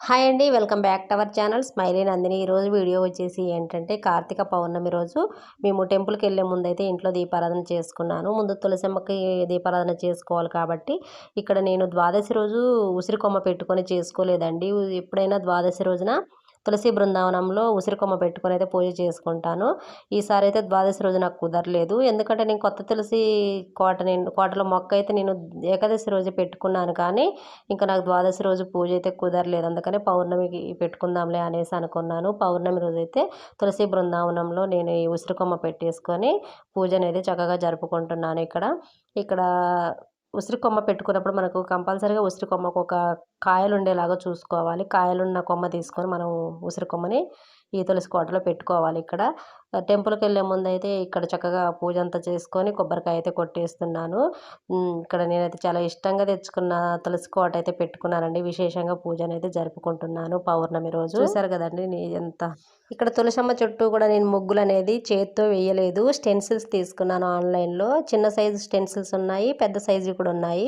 Hi అండి, welcome back to our channel smiley Nandini. ఈరోజు video వచ్చేసి ఏంటంటే కార్తీక పౌర్ణమి రోజు మేము టెంపుల్కి వెళ్ళే ముందు అయితే ఇంట్లో దీపారాధన చేసుకున్నాను. ముందు తులసమ్మకి దీపారాధన చేసుకోవాలి కాబట్టి ఇక్కడ నేను ద్వాదశి రోజు ఉసిరి కొమ్మ పెట్టుకొని చేసుకోలేదండి. ఎప్పుడైనా ద్వాదశి రోజున తులసి బృందావనంలో ఉసిరికొమ్మ పెట్టుకొని అయితే పూజ చేసుకుంటాను. ఈసారి అయితే ద్వాదశి రోజు నాకు కుదరలేదు. ఎందుకంటే నేను కొత్త తులసి కోటలో మొక్క అయితే నేను ఏకాదశి రోజు పెట్టుకున్నాను, కానీ ఇంకా నాకు ద్వాదశి రోజు పూజ అయితే కుదరలేదు. అందుకని పౌర్ణమికి పెట్టుకుందాంలే అనేసి అనుకున్నాను. పౌర్ణమి రోజు అయితే తులసి బృందావనంలో నేను ఈ ఉసిరికొమ్మ పెట్టేసుకొని పూజ అనేది చక్కగా జరుపుకుంటున్నాను. ఇక్కడ ఉసిరి కొమ్మ పెట్టుకున్నప్పుడు మనకు కంపల్సరీగా ఉసిరి కొమ్మకు ఒక కాయలు ఉండేలాగా చూసుకోవాలి. కాయలున్న కొమ్మ తీసుకొని మనం ఉసిరి కొమ్మని ఈ తులసి కోటలో పెట్టుకోవాలి. ఇక్కడ టెంపుల్కి వెళ్ళే ముందు అయితే ఇక్కడ చక్కగా పూజ అంతా చేసుకొని కొబ్బరికాయ అయితే కొట్టేస్తున్నాను. ఇక్కడ నేనైతే చాలా ఇష్టంగా తెచ్చుకున్న తులసి కోట అయితే పెట్టుకున్నానండి. విశేషంగా పూజ అనేది జరుపుకుంటున్నాను పౌర్ణమి రోజు. చూసారు కదండి ఎంత ఇక్కడ తులసమ్మ చుట్టూ కూడా నేను ముగ్గులు అనేది చేత్తో వేయలేదు. స్టెన్సిల్స్ తీసుకున్నాను ఆన్లైన్లో. చిన్న సైజు స్టెన్సిల్స్ ఉన్నాయి, పెద్ద సైజు కూడా ఉన్నాయి.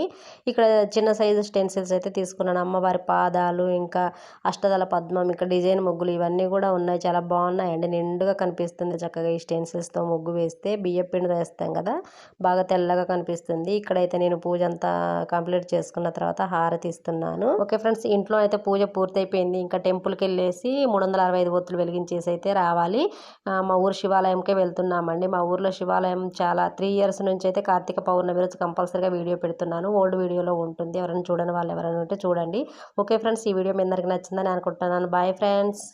ఇక్కడ చిన్న సైజు స్టెన్సిల్స్ అయితే తీసుకున్నాను. అమ్మవారి పాదాలు, ఇంకా అష్టదళ పద్మం, ఇంకా డిజైన్ ముగ్గులు ఇవన్నీ కూడా ఉన్నాయి. చాలా బాగున్నాయండి, నిండుగా కనిపిస్తుంది చక్కగా ఈ స్టెన్సిల్స్తో ముగ్గు వేస్తే. బియ్యం పిండి వేస్తాం కదా, బాగా తెల్లగా కనిపిస్తుంది. ఇక్కడైతే నేను పూజ అంతా కంప్లీట్ చేసుకున్న తర్వాత హారతి ఇస్తున్నాను. ఓకే ఫ్రెండ్స్, ఇంట్లో అయితే పూజ పూర్తయిపోయింది. ఇంకా టెంపుల్కి వెళ్ళేసి 365 ఒత్తులు వెలిగించేసి అయితే రావాలి. మా ఊరు శివాలయంకే వెళ్తున్నామండి. మా ఊర్లో శివాలయం చాలా 3 ఇయర్స్ నుంచి అయితే కార్తీక పౌర్ణమి రోజు కంపల్సరీగా వీడియో పెడుతున్నాను. ఓల్డ్ వీడియోలో ఉంటుంది, ఎవరైనా చూడని వాళ్ళు ఎవరైనా ఉంటే చూడండి. ఓకే ఫ్రెండ్స్, ఈ వీడియో మీ అందరికీ నచ్చిందని అనుకుంటున్నాను. Bye friends.